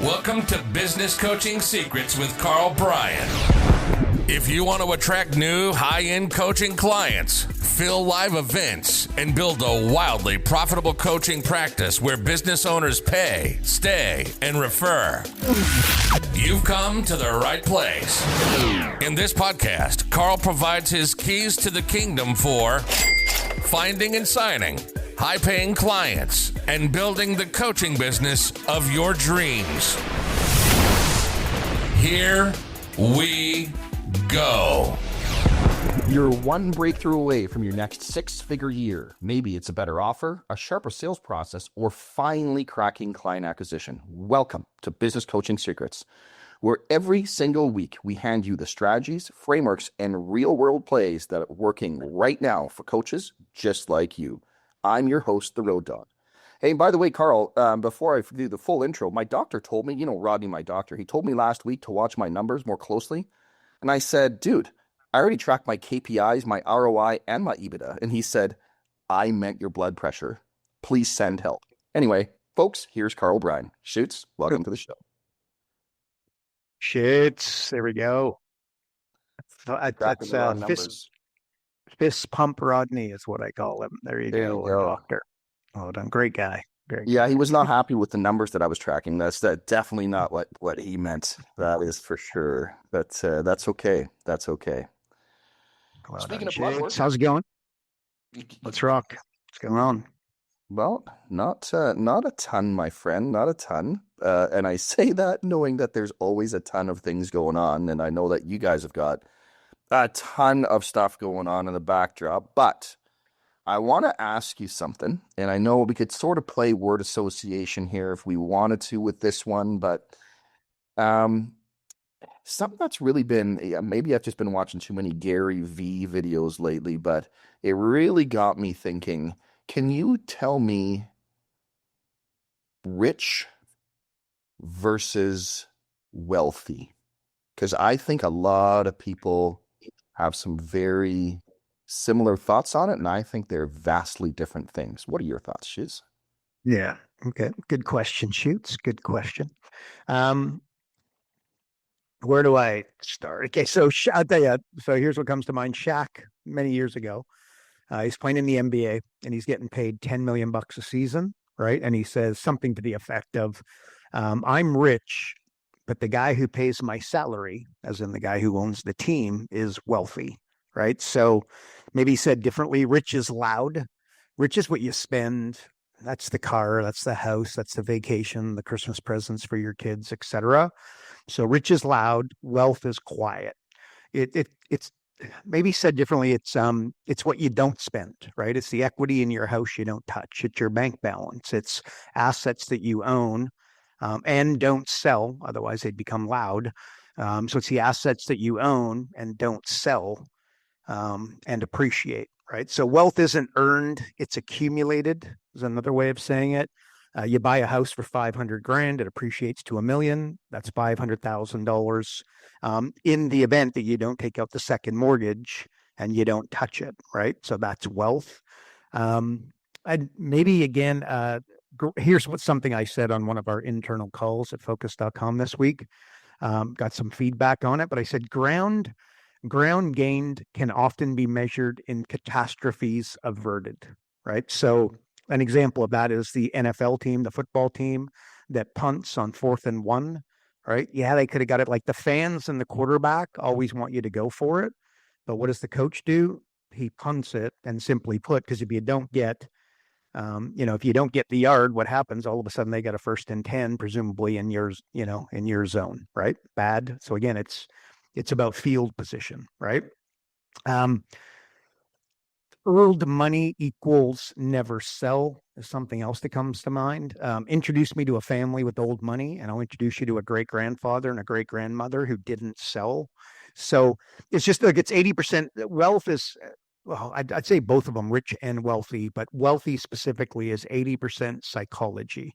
Welcome to Business Coaching Secrets with Karl Bryan. If you want to attract new high-end coaching clients, fill live events, and build a wildly profitable coaching practice where business owners pay, stay, and refer, you've come to the right place. In this podcast, Karl provides his keys to the kingdom for finding and signing high-paying clients and building the coaching business of your dreams. Here we go. You're one breakthrough away from your next six-figure year. Maybe it's a better offer, a sharper sales process, or finally cracking client acquisition. Welcome to Business Coaching Secrets, where every single week we hand you the strategies, frameworks, and real-world plays that are working right now for coaches just like you. I'm your host, the Road Dog. Hey, by the way, Karl, before I do the full intro, my doctor told me, Rodney, my doctor, he told me last week to watch my numbers more closely. And I said, dude, I already tracked my KPIs, my ROI, and my EBITDA. And he said, I meant your blood pressure. Please send help. Anyway, folks, here's Karl Bryan. Shoots, welcome to the show. Shits, there we go. That's fist pump Rodney is what I call him. There you go. Doctor. Oh, done. Great guy. Yeah, he was not happy with the numbers that I was tracking. That's definitely not what he meant. That is for sure. But that's okay. That's okay. Well, speaking of blood work, how's it going? Let's rock. What's going on? Well, not a ton, my friend. Not a ton. And I say that knowing that there's always a ton of things going on, and I know that you guys have got a ton of stuff going on in the backdrop. But I want to ask you something, and I know we could sort of play word association here if we wanted to with this one, but something that's really been, maybe I've just been watching too many Gary V videos lately, but it really got me thinking, can you tell me rich versus wealthy? Because I think a lot of people have some very similar thoughts on it, and I think they're vastly different things. What are your thoughts, Shiz? Yeah. Okay. Good question, Shoots. Good question. Where do I start? Okay, so I'll tell you. So here's what comes to mind. Shaq, many years ago, he's playing in the NBA, and he's getting paid $10 million a season, right? And he says something to the effect of, "I'm rich, but the guy who pays my salary, as in the guy who owns the team, is wealthy." Right. So maybe said differently, rich is loud. Rich is what you spend. That's the car, that's the house, that's the vacation, the Christmas presents for your kids, etc. So rich is loud, wealth is quiet. It's maybe said differently, it's what you don't spend, right? It's the equity in your house you don't touch. It's your bank balance. It's assets that you own and don't sell, otherwise they'd become loud. So it's the assets that you own and don't sell and appreciate, right? So wealth isn't earned, it's accumulated, is another way of saying it. You buy a house for $500,000, it appreciates to $1 million. That's $500,000 in the event that you don't take out the second mortgage and you don't touch it, right? So that's wealth. And maybe again, here's something I said on one of our internal calls at focus.com this week. Got some feedback on it, but I said ground gained can often be measured in catastrophes averted, right? So an example of that is the NFL team, the football team that punts on 4th and 1, right? Yeah, they could have got it. Like the fans and the quarterback always want you to go for it. But what does the coach do? He punts it, and simply put, because if you don't get, if you don't get the yard, what happens? All of a sudden they got a 1st and 10, presumably in your zone, right? Bad. So again, it's about field position, right? Earned money equals never sell is something else that comes to mind. Introduce me to a family with old money, and I'll introduce you to a great-grandfather and a great-grandmother who didn't sell. So it's just like it's 80%. Wealth is, well, I'd say both of them, rich and wealthy, but wealthy specifically is 80% psychology,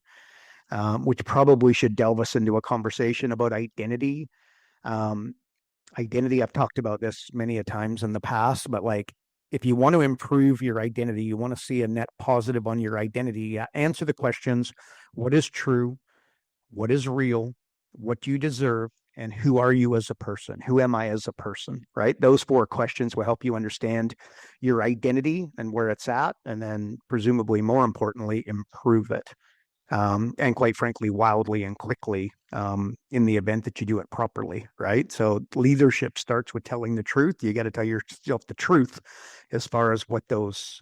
which probably should delve us into a conversation about identity. Identity, I've talked about this many a times in the past, but like if you want to improve your identity, you want to see a net positive on your identity, answer the questions: what is true? what is real, what do you deserve, and who are you as a person? Who am I as a person, right? Those 4 questions will help you understand your identity and where it's at, and then presumably more importantly, improve it. And quite frankly, wildly and quickly in the event that you do it properly, right? So leadership starts with telling the truth. You got to tell yourself the truth as far as what those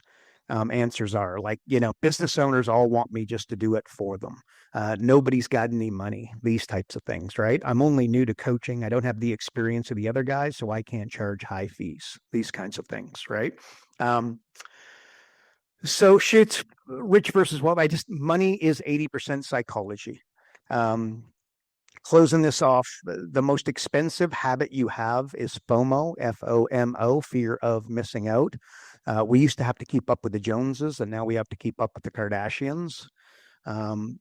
answers are. Like, business owners all want me just to do it for them. Nobody's got any money, these types of things, right? I'm only new to coaching. I don't have the experience of the other guys, so I can't charge high fees, these kinds of things, right? So shit, rich versus wealth. Money is 80% psychology. Closing this off, the most expensive habit you have is FOMO, FOMO, fear of missing out. We used to have to keep up with the Joneses, and now we have to keep up with the Kardashians. And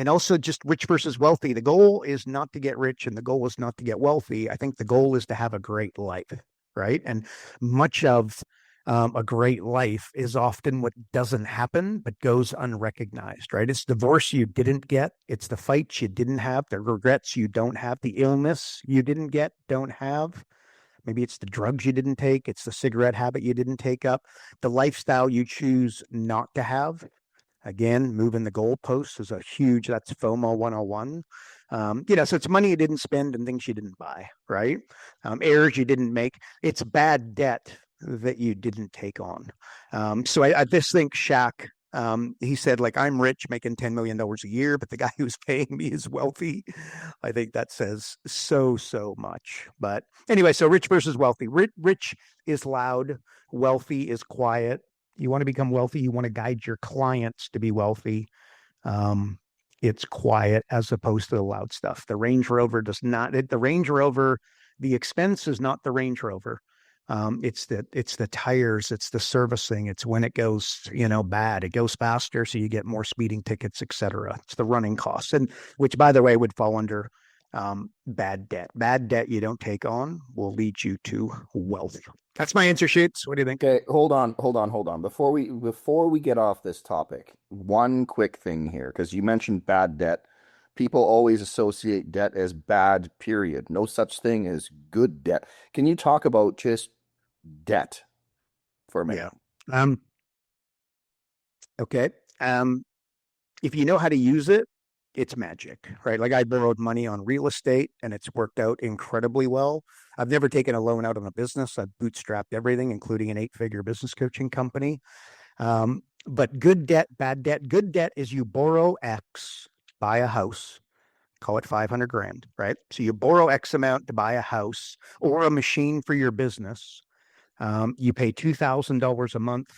also just rich versus wealthy. The goal is not to get rich and the goal is not to get wealthy. I think the goal is to have a great life, right? And much of a great life is often what doesn't happen, but goes unrecognized, right? It's divorce you didn't get. It's the fights you didn't have, the regrets you don't have, the illness you didn't get, don't have. Maybe it's the drugs you didn't take. It's the cigarette habit you didn't take up, the lifestyle you choose not to have. Again, moving the goalposts is that's FOMO 101. So it's money you didn't spend and things you didn't buy, right? Errors you didn't make. It's bad debt that you didn't take on. So I just think Shaq, he said, like, I'm rich making $10 million a year, but the guy who's paying me is wealthy. I think that says so much. But anyway, so rich versus wealthy. Rich is loud. Wealthy is quiet. You want to become wealthy. You want to guide your clients to be wealthy. It's quiet as opposed to the loud stuff. The Range Rover the expense is not the Range Rover. It's the tires, it's the servicing, it's when it goes, bad. It goes faster, so you get more speeding tickets, etc. It's the running costs, and which, by the way, would fall under bad debt. Bad debt you don't take on will lead you to wealth. That's my answer, Sheets. What do you think? Okay, hold on. Before we get off this topic, one quick thing here, because you mentioned bad debt. People always associate debt as bad, period. No such thing as good debt. Can you talk about just debt for a minute? Yeah. Okay. If you know how to use it, it's magic, right? Like, I borrowed money on real estate and it's worked out incredibly well. I've never taken a loan out on a business. I've bootstrapped everything, including an 8-figure business coaching company. But good debt, bad debt. Good debt is you borrow X, buy a house, call it 500 grand, right? So you borrow X amount to buy a house or a machine for your business. You pay $2,000 a month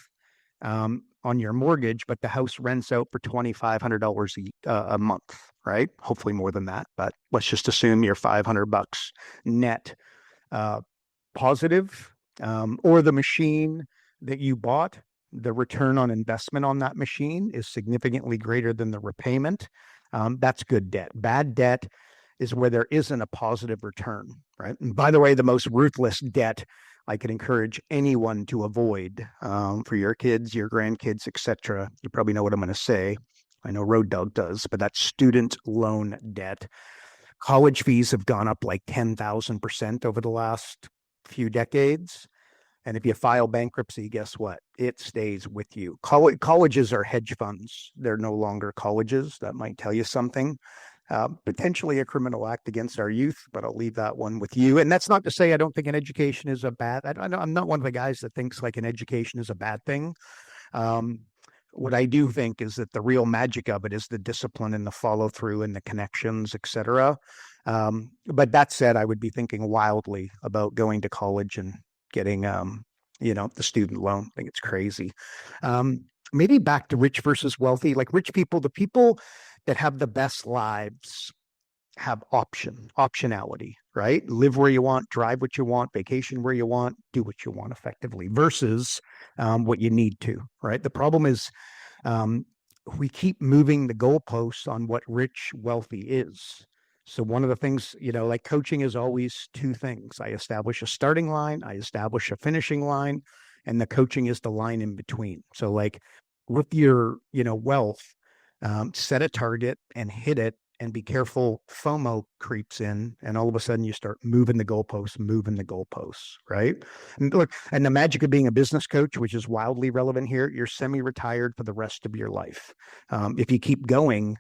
on your mortgage, but the house rents out for $2,500 a month, right? Hopefully more than that, but let's just assume you're $500 net positive. Or the machine that you bought, the return on investment on that machine is significantly greater than the repayment. That's good debt. Bad debt is where there isn't a positive return, right? And by the way, the most ruthless debt I can encourage anyone to avoid for your kids, your grandkids, etc. You probably know what I'm going to say. I know Road Dog does, but that's student loan debt. College fees have gone up like 10,000% over the last few decades. And if you file bankruptcy, guess what? It stays with you. Colleges are hedge funds. They're no longer colleges. That might tell you something. Potentially a criminal act against our youth, but I'll leave that one with you. And that's not to say I don't think an education is a bad. I'm not one of the guys that thinks like an education is a bad thing. What I do think is that the real magic of it is the discipline and the follow through and the connections, etc. But that said, I would be thinking wildly about going to college and getting, the student loan. I think it's crazy. Maybe back to rich versus wealthy. Like, rich people, the people that have the best lives have optionality, right? Live where you want, drive what you want, vacation where you want, do what you want effectively versus what you need to, right? The problem is we keep moving the goalposts on what rich, wealthy is. So one of the things, like coaching is always 2 things. I establish a starting line, I establish a finishing line, and the coaching is the line in between. So like with your, wealth, Set a target and hit it, and be careful. FOMO creeps in, and all of a sudden you start moving the goalposts, right? And look, and the magic of being a business coach, which is wildly relevant here, you're semi-retired for the rest of your life. If you keep going,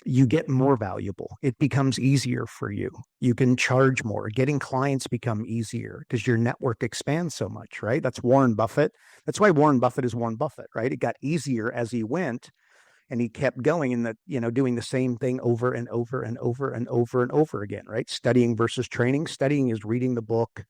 you get more valuable. It becomes easier for you. You can charge more. Getting clients become easier because your network expands so much, right? That's Warren Buffett. That's why Warren Buffett is Warren Buffett, right? It got easier as he went, and he kept going and doing the same thing over and over and over and over and over again, right? Studying versus training. Studying is reading the book,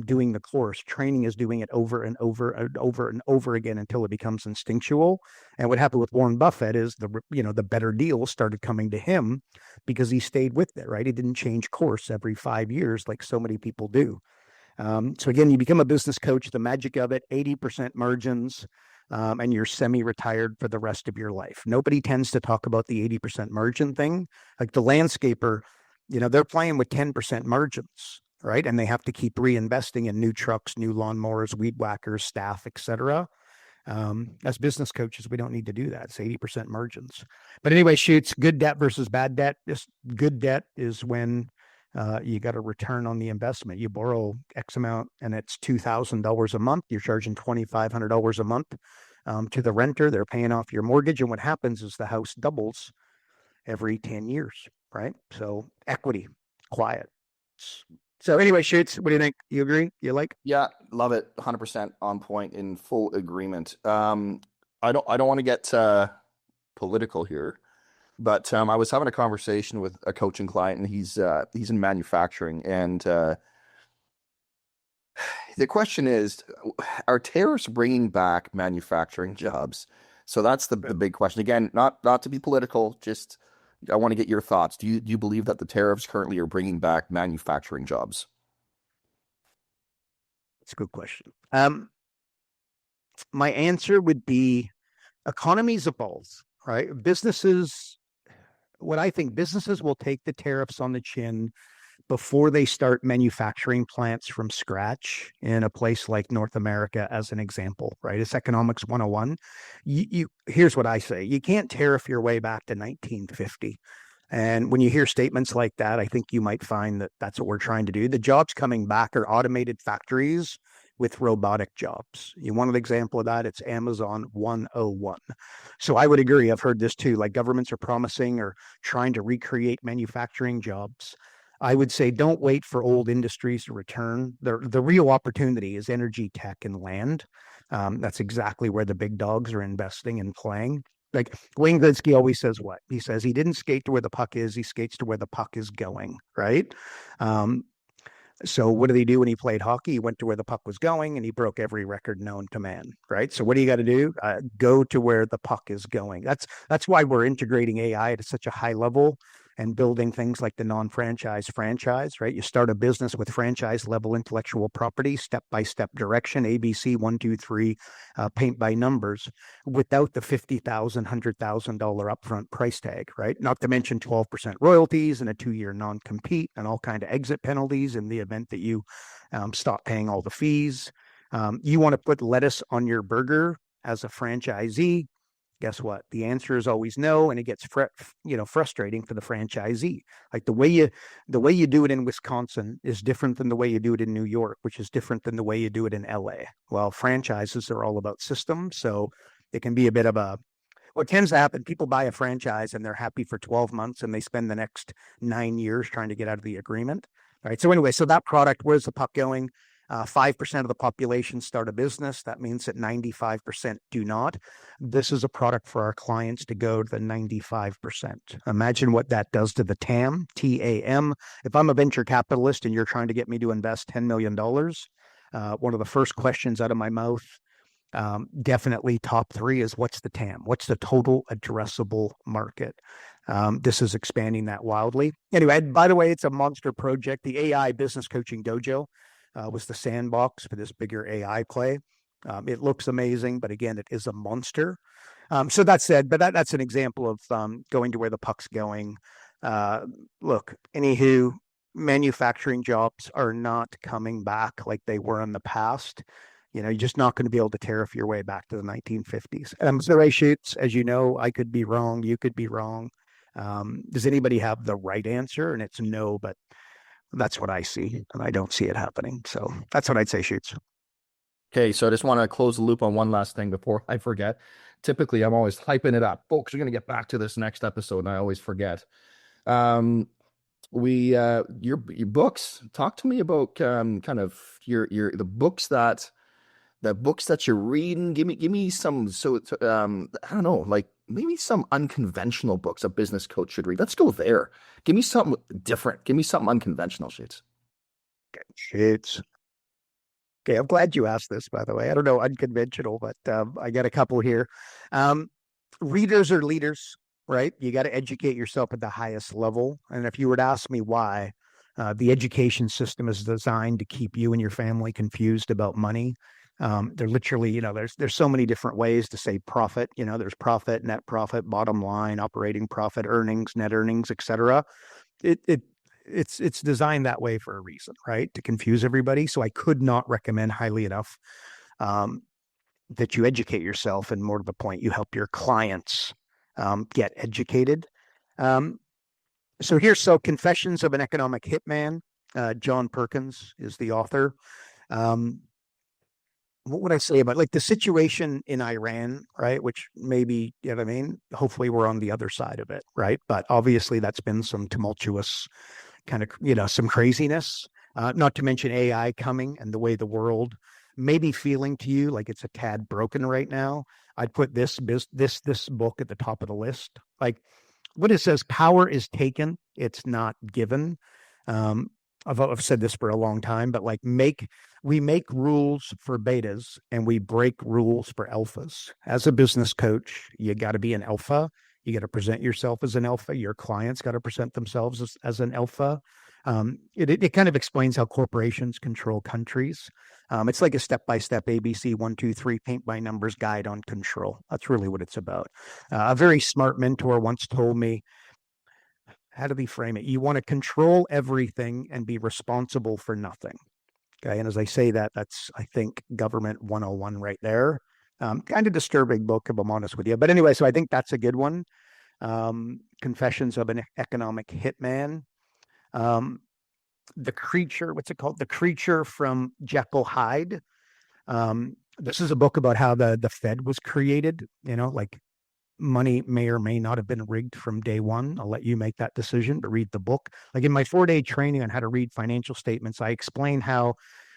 doing the course. Training is doing it over and over and over and over again until it becomes instinctual. And what happened with Warren Buffett is the better deals started coming to him because he stayed with it, right? He didn't change course every 5 years like so many people do. So again, you become a business coach. The magic of it, 80% margins, and you're semi-retired for the rest of your life. Nobody tends to talk about the 80% margin thing. Like the landscaper, they're playing with 10% margins, right? And they have to keep reinvesting in new trucks, new lawnmowers, weed whackers, staff, etc. As business coaches, we don't need to do that. It's 80% margins. But anyway, shoots, good debt versus bad debt. Just good debt is when you got a return on the investment. You borrow X amount and it's $2,000 a month. You're charging $2,500 a month to the renter. They're paying off your mortgage. And what happens is the house doubles every 10 years, right? So equity, quiet. So anyway, Shoots, what do you think? You agree? You like? Yeah, love it. 100% on point, in full agreement. I don't want to get political here, but I was having a conversation with a coaching client, and he's in manufacturing, and the question is, are tariffs bringing back manufacturing jobs? So that's the big question. Again, not to be political, just I want to get your thoughts. Do you believe that the tariffs currently are bringing back manufacturing jobs? It's a good question. My answer would be economies evolve, right? What I think businesses will take the tariffs on the chin before they start manufacturing plants from scratch in a place like North America, as an example, right? It's economics 101. Here's what I say. You can't tariff your way back to 1950. And when you hear statements like that, I think you might find that that's what we're trying to do. The jobs coming back are automated factories with robotic jobs. You want an example of that? It's Amazon 101. So I would agree. I've heard this too. Like governments are promising or trying to recreate manufacturing jobs. I would say don't wait for old industries to return. The real opportunity is energy, tech, and land. That's exactly where the big dogs are investing and playing. Like Wayne Gretzky always says what? He says he didn't skate to where the puck is, he skates to where the puck is going, right? So what did he do when he played hockey? He went to where the puck was going and he broke every record known to man, right? So what do you got to do? Go to where the puck is going. That's why we're integrating AI at such a high level and building things like the non-franchise franchise, right? You start a business with franchise level intellectual property, step-by-step direction, ABC, 1, 2, 3, paint by numbers, without the $50,000, $100,000 upfront price tag, right? Not to mention 12% royalties and a 2-year non-compete and all kind of exit penalties in the event that you stop paying all the fees. You want to put lettuce on your burger as a franchisee. Guess what? The answer is always no, and it gets frustrating for the franchisee. Like the way you do it in Wisconsin is different than the way you do it in New York, which is different than the way you do it in LA. Well, franchises are all about systems, so it can be a bit of a. What tends to happen, people buy a franchise and they're happy for 12 months and they spend the next 9 years trying to get out of the agreement. All right. So anyway, so that product, where's the puck going? 5% of the population start a business. That means that 95% do not. This is a product for our clients to go to the 95%. Imagine what that does to the TAM, TAM. If I'm a venture capitalist and you're trying to get me to invest $10 million, one of the first questions out of my mouth, definitely top 3, is what's the TAM? What's the total addressable market? This is expanding that wildly. Anyway, by the way, it's a monster project. The AI Business Coaching Dojo was the sandbox for this bigger AI play. It looks amazing, but again, it is a monster. So that said, but that's an example of going to where the puck's going. Look, anywho, manufacturing jobs are not coming back like they were in the past. You're just not going to be able to tariff your way back to the 1950s. So Ray Shoots, as you know, I could be wrong. You could be wrong. Does anybody have the right answer? And it's no, but that's what I see. And I don't see it happening. So that's what I'd say, Shoots. Okay, so I just want to close the loop on one last thing before I forget. Typically, I'm always hyping it up. Folks, we're going to get back to this next episode, and I always forget. Your books. Talk to me about kind of the books that you're reading. Give me some. So I don't know, like maybe some unconventional books a business coach should read. Let's go there. Give me something different. Give me something unconventional, Shoots. Okay, Shoots. Okay, I'm glad you asked this, by the way. I don't know, unconventional, but I got a couple here. Readers are leaders, right? You got to educate yourself at the highest level. And if you were to ask me why, the education system is designed to keep you and your family confused about money. They're literally, there's so many different ways to say profit. There's profit, net profit, bottom line, operating profit, earnings, net earnings, etc. It's designed that way for a reason, right? To confuse everybody. So I could not recommend highly enough that you educate yourself, and more to the point, you help your clients get educated. So Confessions of an Economic Hitman. John Perkins is the author. What would I say about like the situation in Iran, right? Which maybe, what I mean? Hopefully we're on the other side of it, right? But obviously that's been some tumultuous kind of, some craziness, not to mention AI coming and the way the world may be feeling to you like it's a tad broken right now. I'd put this book at the top of the list. Like what it says, power is taken, it's not given. I've said this for a long time, but like we make rules for betas and we break rules for alphas. As a business coach, you got to be an alpha. You got to present yourself as an alpha. Your clients got to present themselves as an alpha. It kind of explains how corporations control countries. It's like a step-by-step ABC 1, 2, 3 paint by numbers guide on control. That's really what it's about. A very smart mentor once told me, how do we frame it? You want to control everything and be responsible for nothing. Okay. And as I say that, that's, I think, government 101 right there. Kind of disturbing book, if I'm honest with you. But anyway, so I think that's a good one. Confessions of an Economic Hitman. The Creature, what's it called? The Creature from Jekyll Hyde. This is a book about how the Fed was created, like money may or may not have been rigged from day one. I'll let you make that decision, but read the book. Like in my 4-day training on how to read financial statements, I explain how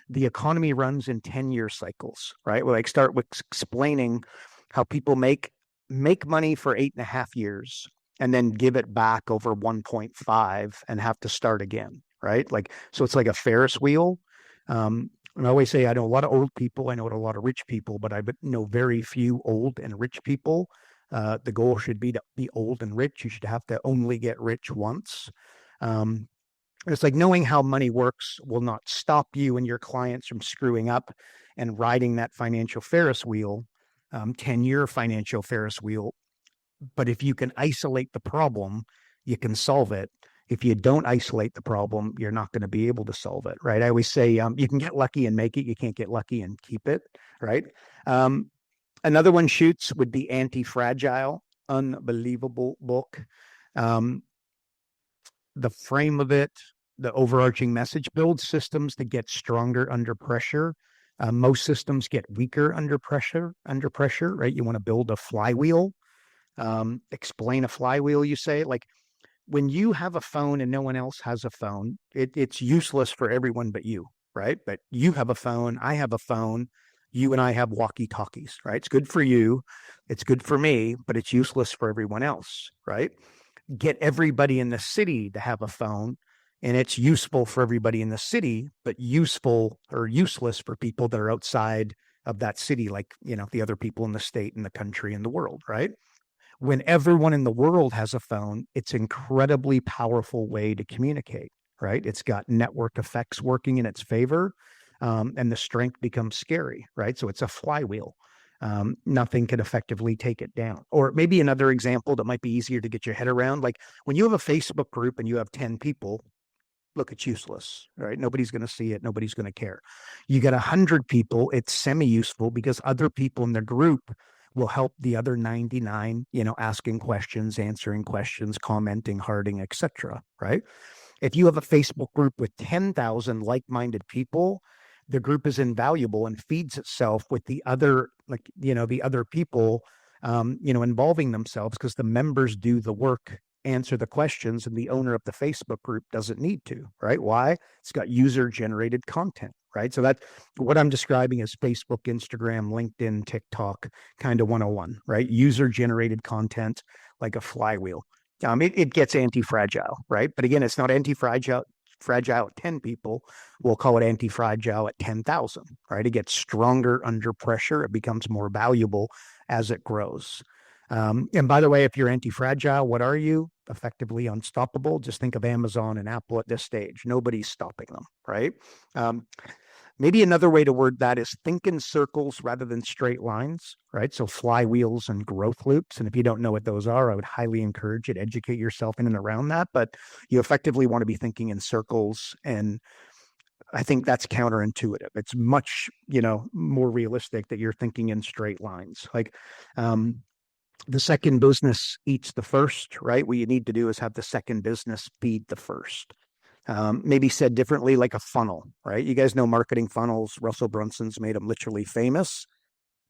the economy runs in 10-year cycles, right? Well, I start with explaining how people make money for 8.5 years and then give it back over 1.5 and have to start again, right? Like, so it's like a Ferris wheel. And I always say, I know a lot of old people, I know a lot of rich people, but I know very few old and rich people. The goal should be to be old and rich. You should have to only get rich once. It's like knowing how money works will not stop you and your clients from screwing up and riding that financial Ferris wheel, 10-year financial Ferris wheel. But if you can isolate the problem, you can solve it. If you don't isolate the problem, you're not going to be able to solve it, right? I always say you can get lucky and make it. You can't get lucky and keep it, right? Another one, Shoots, would be Anti-Fragile. Unbelievable book. The frame of it, the overarching message, build systems to get stronger under pressure. Most systems get weaker under pressure, right? You want to build a flywheel. Explain a flywheel, you say. Like when you have a phone and no one else has a phone, it's useless for everyone but you, right? But you have a phone, I have a phone. You and I have walkie-talkies, right? It's good for you. It's good for me, but it's useless for everyone else, right? Get everybody in the city to have a phone, and it's useful for everybody in the city, but useful or useless for people that are outside of that city, like, the other people in the state and the country and the world, right? When everyone in the world has a phone, it's an incredibly powerful way to communicate, right? It's got network effects working in its favor. And the strength becomes scary, right? So it's a flywheel. Nothing can effectively take it down. Or maybe another example that might be easier to get your head around, like when you have a Facebook group and you have 10 people, look, it's useless, right? Nobody's going to see it. Nobody's going to care. You get 100 people, it's semi-useful because other people in the group will help the other 99, asking questions, answering questions, commenting, hearting, etc. Right? If you have a Facebook group with 10,000 like-minded people, the group is invaluable and feeds itself with the other, the other people, involving themselves because the members do the work, answer the questions, and the owner of the Facebook group doesn't need to, right? Why? It's got user-generated content, right? So that's what I'm describing as Facebook, Instagram, LinkedIn, TikTok kind of 101, right? User-generated content like a flywheel. It gets anti-fragile, right? But again, it's not anti-fragile at 10 people. We'll call it anti-fragile at 10,000, right? It gets stronger under pressure. It becomes more valuable as it grows. And by the way, if you're anti-fragile, what are you? Effectively unstoppable. Just think of Amazon and Apple at this stage. Nobody's stopping them, right? Maybe another way to word that is think in circles rather than straight lines, right? So flywheels and growth loops. And if you don't know what those are, I would highly encourage you to educate yourself in and around that. But you effectively want to be thinking in circles. And I think that's counterintuitive. It's much, more realistic that you're thinking in straight lines. Like the second business eats the first, right? What you need to do is have the second business feed the first. Maybe said differently, like a funnel, right? You guys know marketing funnels. Russell Brunson's made them literally famous.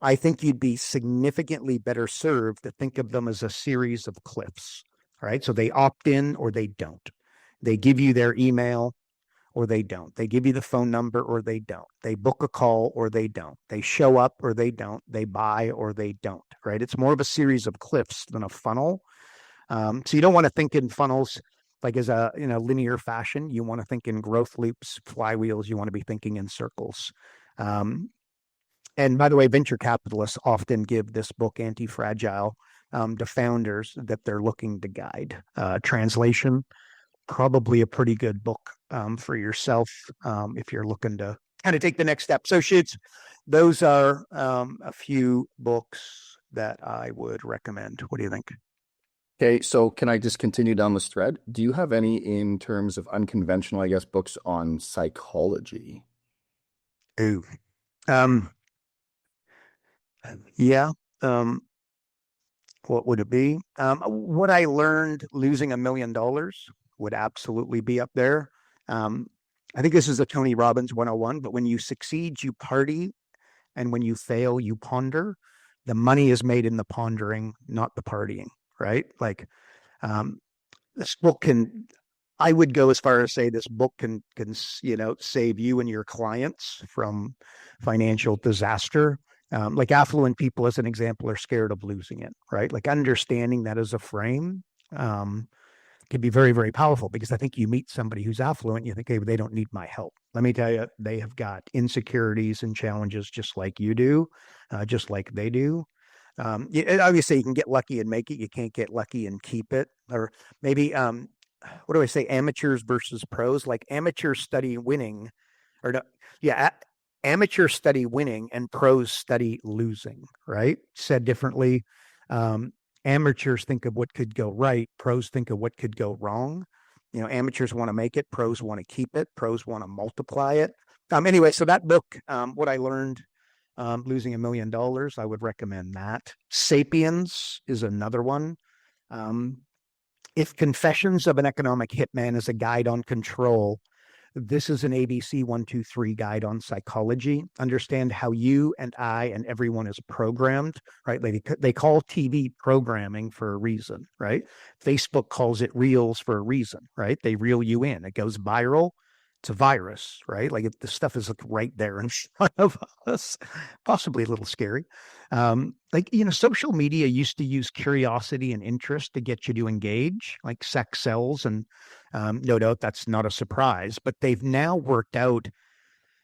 I think you'd be significantly better served to think of them as a series of cliffs, right? So they opt in or they don't. They give you their email or they don't. They give you the phone number or they don't. They book a call or they don't. They show up or they don't. They buy or they don't, right? It's more of a series of cliffs than a funnel. So you don't want to think in funnels like as a linear fashion. You want to think in growth loops, flywheels. You want to be thinking in circles. And by the way, venture capitalists often give this book, Anti-Fragile, to founders that they're looking to guide. Translation, probably a pretty good book for yourself if you're looking to kind of take the next step. So those are a few books that I would recommend. What do you think? Okay, so can I just continue down this thread? Do you have any in terms of unconventional, I guess, books on psychology? Ooh. Yeah. What would it be? What I learned losing $1 million would absolutely be up there. I think this is a Tony Robbins 101, but when you succeed, you party, and when you fail, you ponder. The money is made in the pondering, not the partying, right? Like this book I would go as far as say this book can save you and your clients from financial disaster. Like affluent people, as an example, are scared of losing it, right? Like understanding that as a frame can be very, very powerful because I think you meet somebody who's affluent, you think, hey, they don't need my help. Let me tell you, they have got insecurities and challenges just like you do, just like they do. Obviously, you can get lucky and make it. You can't get lucky and keep it. Or maybe, what do I say? Amateurs versus pros. Like amateurs study winning, or no, yeah, amateurs study winning and pros study losing. Right? Said differently, amateurs think of what could go right. Pros think of what could go wrong. Amateurs want to make it. Pros want to keep it. Pros want to multiply it. Anyway, so that book, what I learned. Losing $1 million, I would recommend that. Sapiens is another one. If Confessions of an Economic Hitman is a guide on control, this is an ABC 123 guide on psychology. Understand how you and I and everyone is programmed, right? They call TV programming for a reason, right? Facebook calls it reels for a reason, right? They reel you in. It goes viral. It's a virus, right? Like the stuff is like right there in front of us, possibly a little scary. Social media used to use curiosity and interest to get you to engage, like sex sells. And no doubt that's not a surprise, but they've now worked out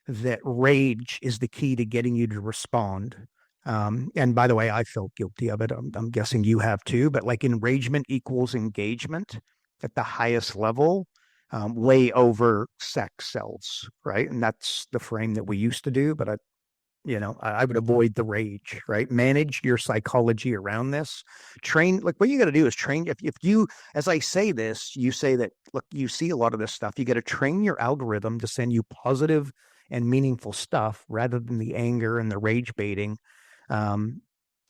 that rage is the key to getting you to respond. And by the way, I felt guilty of it. I'm guessing you have too, but like enragement equals engagement at the highest level. Way over sex sells, right? And that's the frame that we used to do, but I would avoid the rage, right? Manage your psychology around this. Train, like what you got to do is train. If you, as I say this, you say that, look, you see a lot of this stuff. You got to train your algorithm to send you positive and meaningful stuff rather than the anger and the rage baiting, um,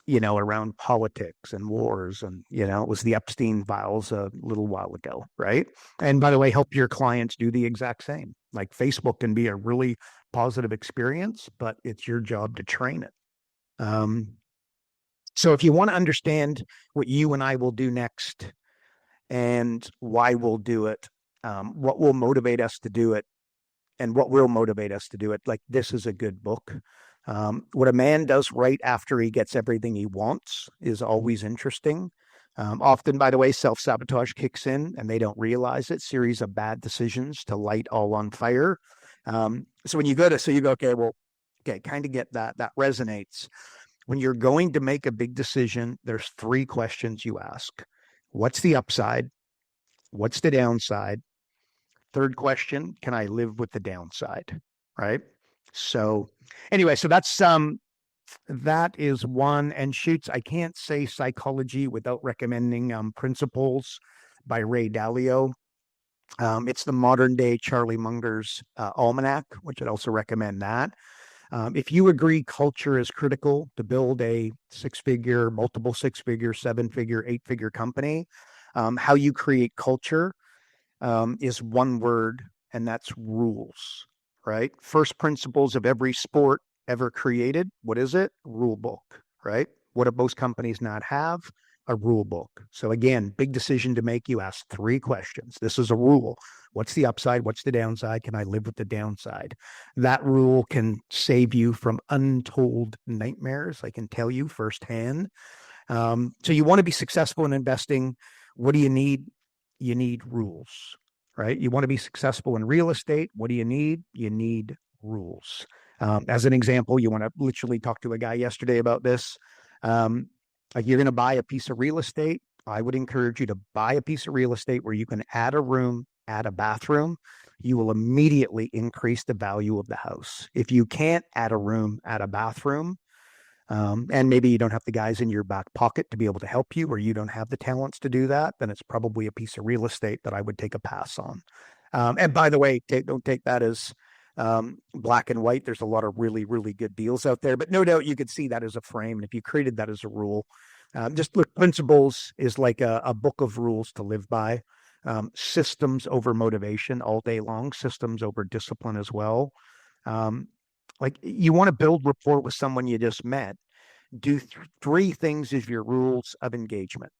around politics and wars. And, it was the Epstein files a little while ago, right? And by the way, help your clients do the exact same. Like Facebook can be a really positive experience, but it's your job to train it. So if you want to understand what you and I will do next and why we'll do it, what will motivate us to do it, and what will motivate us to do it, like this is a good book. What a man does right after he gets everything he wants is always interesting. Often, by the way, self-sabotage kicks in and they don't realize it. Series of bad decisions to light all on fire. So when you go, okay, kind of get that. That resonates. When you're going to make a big decision, there's 3 questions you ask. What's the upside? What's the downside? Third question, can I live with the downside? Right? So anyway, so that is one. And shoots, I can't say psychology without recommending Principles by Ray Dalio. It's the modern day Charlie Munger's almanac, which I'd also recommend that. If you agree culture is critical to build a 6-figure, multiple 6-figure, 7-figure, 8-figure company, how you create culture is one word, and that's rules, right? First principles of every sport ever created. What is it? Rule book, right? What do most companies not have? A rule book. So again, big decision to make. You ask 3 questions. This is a rule. What's the upside? What's the downside? Can I live with the downside? That rule can save you from untold nightmares. I can tell you firsthand. So you want to be successful in investing. What do you need? You need rules, right? You want to be successful in real estate. What do you need? You need rules. As an example, you want to literally talk to a guy yesterday about this. Like you're going to buy a piece of real estate. I would encourage you to buy a piece of real estate where you can add a room, add a bathroom. You will immediately increase the value of the house. If you can't add a room, add a bathroom, and maybe you don't have the guys in your back pocket to be able to help you, or you don't have the talents to do that, then it's probably a piece of real estate that I would take a pass on. And by the way, don't take that as black and white. There's a lot of really, really good deals out there, but no doubt you could see that as a frame. And if you created that as a rule, just look, Principles is like a book of rules to live by. Systems over motivation all day long, systems over discipline as well. Like you want to build rapport with someone you just met. Do 3 things as your rules of engagement.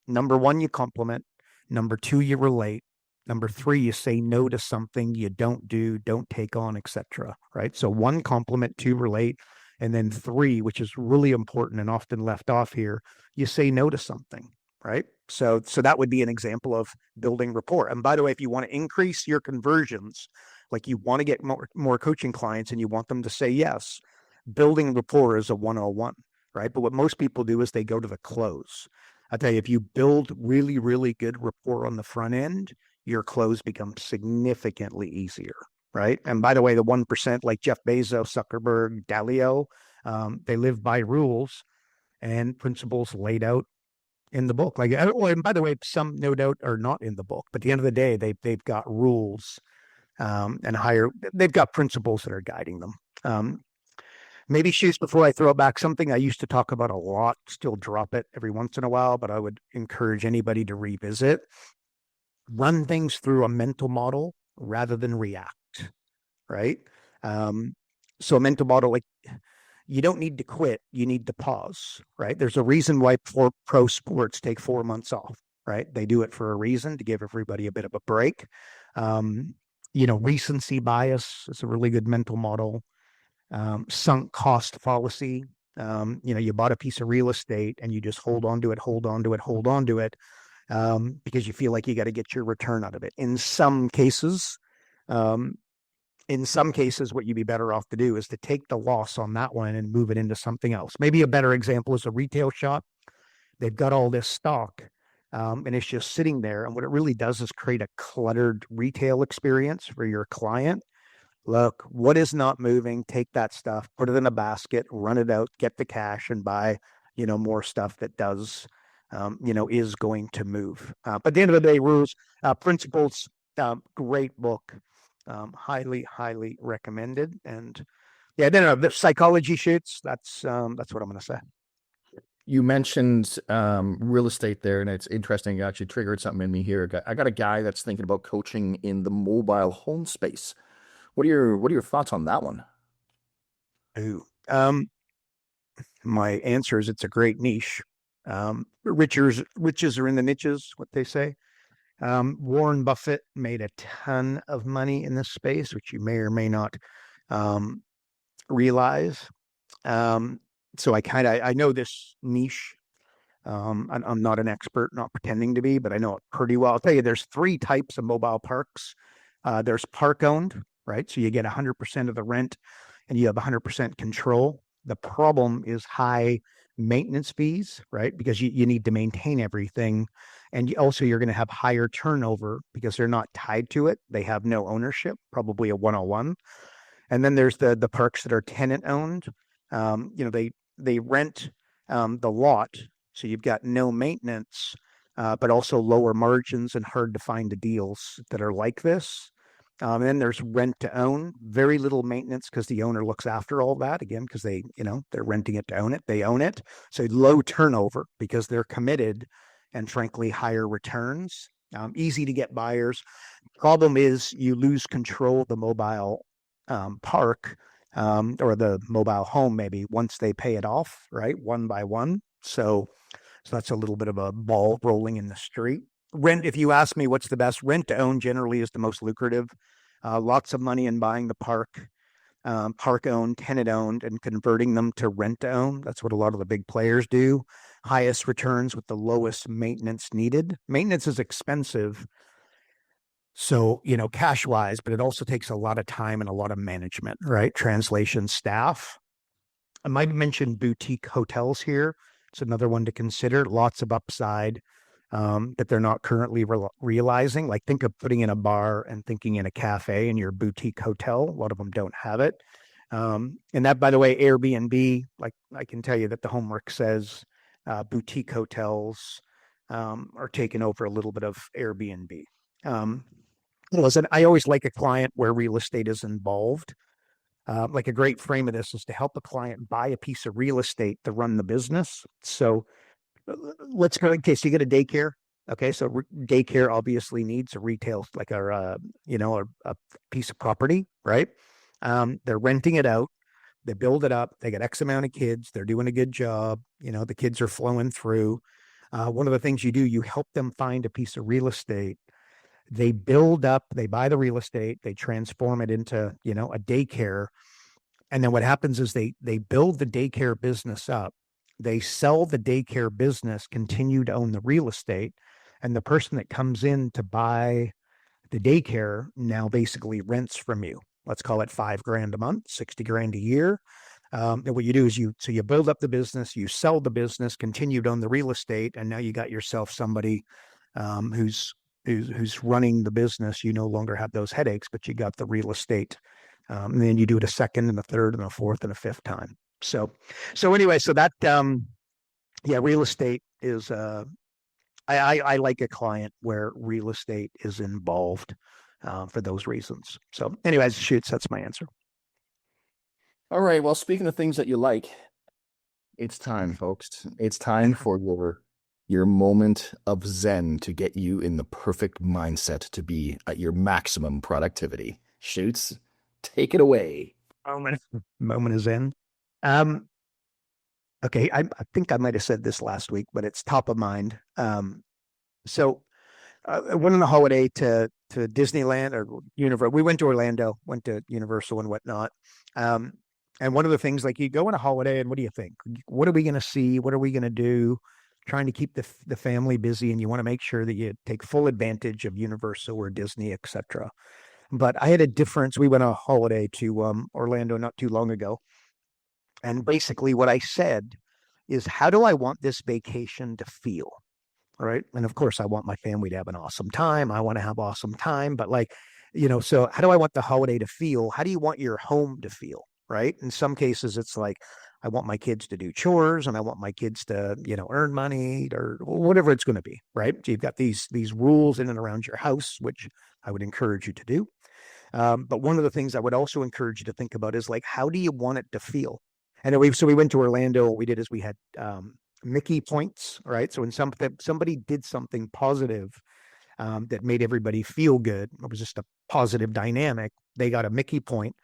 Number 1, you compliment. Number 2, you relate. Number 3, you say no to something you don't do, don't take on, etc. Right? So 1, compliment, 2, relate. And then 3, which is really important and often left off here, you say no to something, right? So that would be an example of building rapport. And by the way, if you want to increase your conversions, like you want to get more coaching clients and you want them to say yes, building rapport is a 101, right? But what most people do is they go to the close. I'll tell you, if you build really, really good rapport on the front end, your close becomes significantly easier, right? And by the way, the 1%, like Jeff Bezos, Zuckerberg, Dalio, they live by rules and principles laid out in the book. Like, and by the way, some no doubt are not in the book, but at the end of the day, they've got rules they've got principles that are guiding them. Maybe Shoes, before I throw it back, something I used to talk about a lot, still drop it every once in a while, but I would encourage anybody to revisit. Run things through a mental model rather than react, right? So a mental model, like you don't need to quit, you need to pause, right? There's a reason why pro sports take 4 months off, right? They do it for a reason, to give everybody a bit of a break. Recency bias is a really good mental model. Sunk cost fallacy. You bought a piece of real estate and you just hold on to it, because you feel like you got to get your return out of it. In some cases, what you'd be better off to do is to take the loss on that one and move it into something else. Maybe a better example is a retail shop. They've got all this stock, and it's just sitting there. And what it really does is create a cluttered retail experience for your client. look, what is not moving? Take that stuff, put it in a basket, run it out, get the cash, and buy, more stuff that does, is going to move. But at the end of the day, rules, principles, great book, highly, highly recommended. And yeah, then the psychology shoots. That's what I'm going to say. You mentioned real estate there, and it's interesting. You actually triggered something in me here. I got a guy that's thinking about coaching in the mobile home space. What are your thoughts on that one? Ooh. My answer is it's a great niche. Riches are in the niches, what they say. Warren Buffett made a ton of money in this space, which you may or may not realize. So I know this niche. I'm not an expert, not pretending to be, but I know it pretty well. I'll tell you, there's 3 types of mobile parks. There's park owned, right? So you get 100% of the rent and you have 100% control. The problem is high maintenance fees, right? Because you need to maintain everything. And you're going to have higher turnover because they're not tied to it. They have no ownership, probably a 101. And then there's the parks that are tenant owned. They rent the lot. So you've got no maintenance, but also lower margins and hard to find the deals that are like this. And then there's rent to own, very little maintenance because the owner looks after all that again, because they're renting it to own it. They own it. So low turnover because they're committed and frankly, higher returns. Easy to get buyers. Problem is you lose control of the mobile park or the mobile home maybe once they pay it off, right? One by one. So that's a little bit of a ball rolling in the street. Rent, if you ask me what's the best, rent to own generally is the most lucrative. Lots of money in buying the park owned, tenant owned, and converting them to rent to own. That's what a lot of the big players do. Highest returns with the lowest maintenance needed. Maintenance is expensive. So, cash wise, but it also takes a lot of time and a lot of management, right? Translation staff. I might mention boutique hotels here. It's another one to consider. Lots of upside that they're not currently realizing. Like think of putting in a bar and thinking in a cafe in your boutique hotel. A lot of them don't have it. And that, by the way, Airbnb, like I can tell you that the homework says boutique hotels are taking over a little bit of Airbnb. Listen, I always like a client where real estate is involved. Like a great frame of this is to help a client buy a piece of real estate to run the business. So let's go. Okay, so you get a daycare. Okay, so daycare obviously needs a retail, like a piece of property, right? They're renting it out. They build it up. They got X amount of kids. They're doing a good job. The kids are flowing through. One of the things you do, you help them find a piece of real estate. They build up, they buy the real estate, they transform it into, a daycare. And then what happens is they build the daycare business up. They sell the daycare business, continue to own the real estate. And the person that comes in to buy the daycare now basically rents from you. Let's call it $5,000 a month, $60,000 a year. And what you do is you build up the business, you sell the business, continue to own the real estate. And now you got yourself somebody who's running the business. You no longer have those headaches, but you got the real estate. And then you do it a second and a third and a fourth and a fifth time. So anyway, so that, real estate is, I like a client where real estate is involved for those reasons. So anyways, shoots, that's my answer. All right. Well, speaking of things that you like, it's time, folks. It's time for your moment of zen to get you in the perfect mindset to be at your maximum productivity. Shoots, take it away. Moment of zen. Okay, I think I might have said this last week, but it's top of mind. So I went on a holiday to Disneyland or Universal. We went to Orlando, went to Universal and whatnot. And one of the things, like you go on a holiday and what do you think? What are we going to see? What are we going to do? Trying to keep the family busy, and you want to make sure that you take full advantage of Universal or Disney, etc. But I had a difference. We went on a holiday to Orlando not too long ago. And basically what I said is, how do I want this vacation to feel? Right. And of course, I want my family to have an awesome time. I want to have awesome time. But like, So how do I want the holiday to feel? How do you want your home to feel? Right. In some cases, it's like, I want my kids to do chores and I want my kids to, earn money or whatever it's going to be. Right. So you've got these rules in and around your house, which I would encourage you to do. But one of the things I would also encourage you to think about is like, how do you want it to feel? And we went to Orlando. What we did is we had Mickey points, right? So when somebody did something positive that made everybody feel good, it was just a positive dynamic, they got a Mickey point.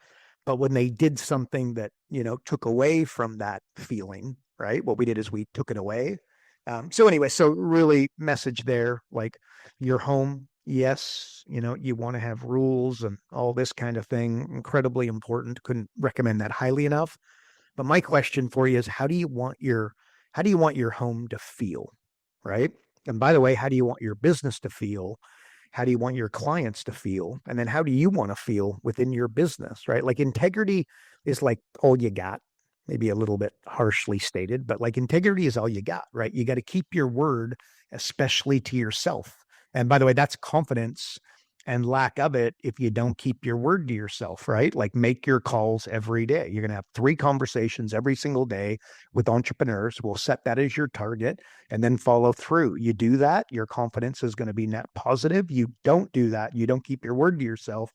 But when they did something that, took away from that feeling, right? What we did is we took it away. So anyway, so really message there, like your home, yes, you want to have rules and all this kind of thing. Incredibly important. Couldn't recommend that highly enough. But my question for you is, how do you want your home to feel? Right. And by the way, how do you want your business to feel? How do you want your clients to feel? And then how do you want to feel within your business, right? Like integrity is like all you got, maybe a little bit harshly stated, but like integrity is all you got, right? You got to keep your word, especially to yourself. And by the way, that's confidence and lack of it if you don't keep your word to yourself, right? Like make your calls every day. You're going to have 3 conversations every single day with entrepreneurs. We'll set that as your target and then follow through. You do that, your confidence is going to be net positive. You don't do that, you don't keep your word to yourself,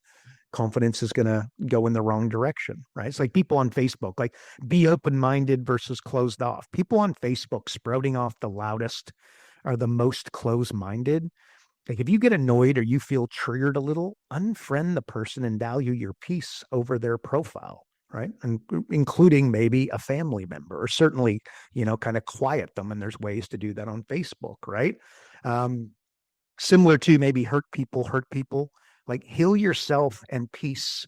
confidence is going to go in the wrong direction, right? It's like people on Facebook, like be open-minded versus closed off. People on Facebook sprouting off the loudest are the most closed-minded. Like if you get annoyed or you feel triggered a little, unfriend the person and value your peace over their profile, right? And including maybe a family member, or certainly, kind of quiet them. And there's ways to do that on Facebook, right? Similar to maybe hurt people, like heal yourself and peace.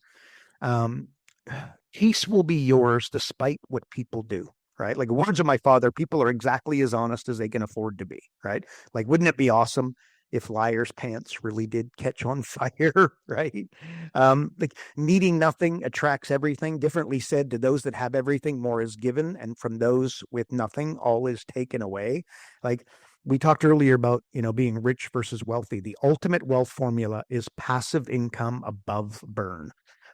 Peace will be yours despite what people do. Right? Like words of my father, people are exactly as honest as they can afford to be, right? Like, wouldn't it be awesome if liars' pants really did catch on fire, right? Like needing nothing attracts everything. Differently said, to those that have everything, more is given. And from those with nothing, all is taken away. Like we talked earlier about, being rich versus wealthy. The ultimate wealth formula is passive income above burn.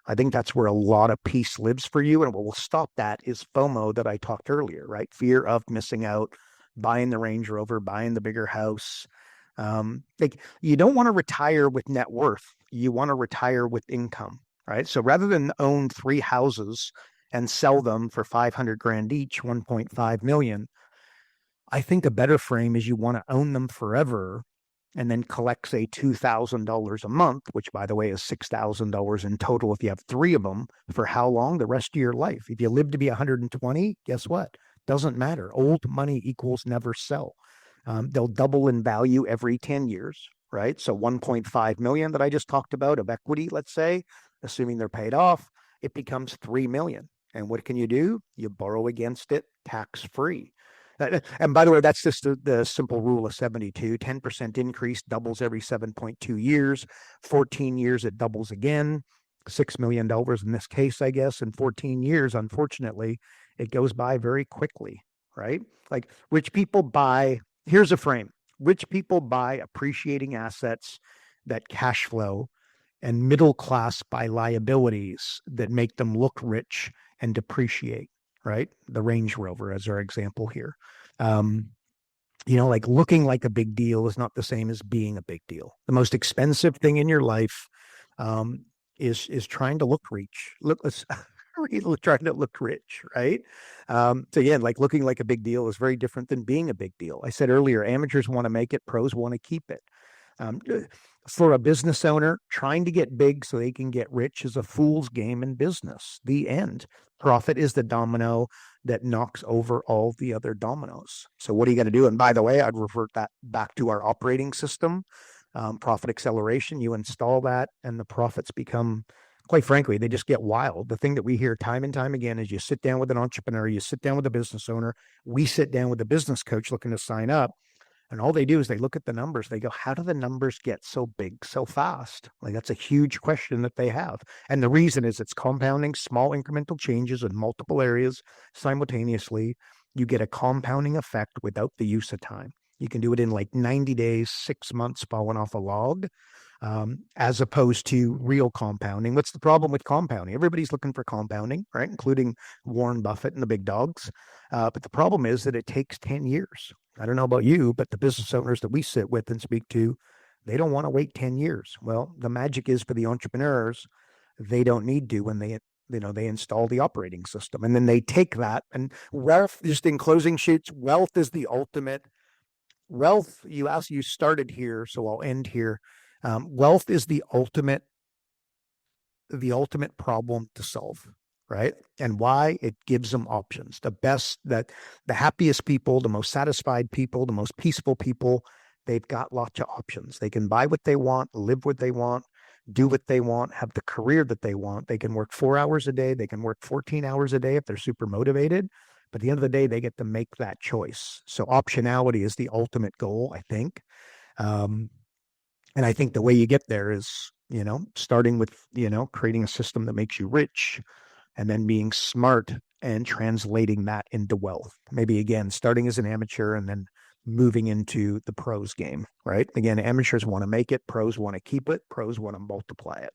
I think that's where a lot of peace lives for you. And what will stop that is FOMO that I talked earlier, right? Fear of missing out, buying the Range Rover, buying the bigger house. Like you don't want to retire with net worth. You want to retire with income, right? So rather than own 3 houses and sell them for 500 grand each, 1.5 million, I think a better frame is you want to own them forever and then collect, say, $2,000 a month, which, by the way, is $6,000 in total if you have 3 of them, for how long? The rest of your life. If you live to be 120, guess what? Doesn't matter. Old money equals never sell. They'll double in value every 10 years, right? So 1.5 million that I just talked about of equity, let's say, assuming they're paid off, it becomes 3 million. And what can you do? You borrow against it tax-free. And by the way, that's just the simple rule of 72. 10% increase doubles every 7.2 years. 14 years, it doubles again. $6 million in this case, I guess. In 14 years, unfortunately, it goes by very quickly, right? Like rich people buy, here's a frame. Rich people buy appreciating assets that cash flow, and middle class buy liabilities that make them look rich and depreciate. Right? The Range Rover as our example here. Like looking like a big deal is not the same as being a big deal. The most expensive thing in your life is trying to look rich. Trying to look rich, right? So again, like looking like a big deal is very different than being a big deal. I said earlier, amateurs want to make it, pros want to keep it. For a business owner, trying to get big so they can get rich is a fool's game in business. The end. Profit is the domino that knocks over all the other dominoes. So what are you going to do? And by the way, I'd revert that back to our operating system, profit acceleration. You install that and the profits become, quite frankly, they just get wild. The thing that we hear time and time again is you sit down with an entrepreneur, you sit down with a business owner, we sit down with a business coach looking to sign up. And all they do is they look at the numbers. They go, how do the numbers get so big so fast? Like that's a huge question that they have. And the reason is it's compounding small incremental changes in multiple areas simultaneously. You get a compounding effect without the use of time. You can do it in like 90 days, 6 months falling off a log. as opposed to real compounding. What's the problem with compounding? Everybody's looking for compounding, right? Including Warren Buffett and the big dogs. But the problem is that it takes 10 years. I don't know about you, but the business owners that we sit with and speak to, they don't want to wait 10 years. Well, the magic is for the entrepreneurs, they don't need to when they install the operating system. And then they take that, and wealth, just in closing sheets, wealth is the ultimate. Wealth, you started here, so I'll end here. Wealth is the ultimate problem to solve, right? And why? It gives them options. The happiest people, the most satisfied people, the most peaceful people, they've got lots of options. They can buy what they want, live what they want, do what they want, have the career that they want. They can work 4 hours a day. They can work 14 hours a day if they're super motivated. But at the end of the day, they get to make that choice. So optionality is the ultimate goal, I think. And I think the way you get there is, starting with, creating a system that makes you rich, and then being smart and translating that into wealth. Maybe, again, starting as an amateur and then moving into the pros game, right? Again, amateurs want to make it. Pros want to keep it. Pros want to multiply it.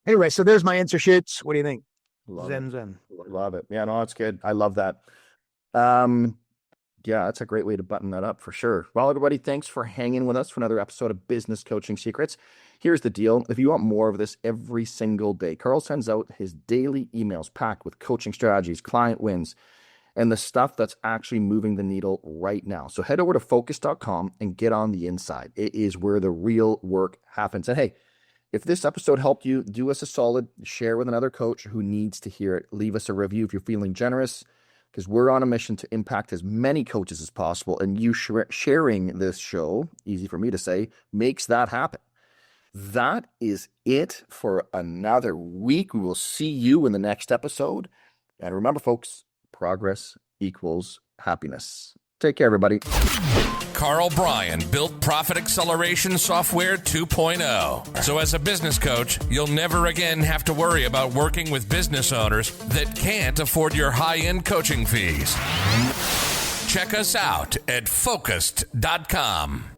Anyway, so there's my answer sheets. What do you think? Zen. Love it. Yeah, no, it's good. I love that. Yeah, that's a great way to button that up for sure. Well, everybody, thanks for hanging with us for another episode of Business Coaching Secrets. Here's the deal. If you want more of this every single day, Karl sends out his daily emails packed with coaching strategies, client wins, and the stuff that's actually moving the needle right now. So head over to focus.com and get on the inside. It is where the real work happens. And hey, if this episode helped you, do us a solid, share with another coach who needs to hear it. Leave us a review if you're feeling generous, because we're on a mission to impact as many coaches as possible. And you sharing this show, easy for me to say, makes that happen. That is it for another week. We will see you in the next episode. And remember, folks, progress equals happiness. Take care, everybody. Karl Bryan built Profit Acceleration Software 2.0. So as a business coach, you'll never again have to worry about working with business owners that can't afford your high-end coaching fees. Check us out at focused.com.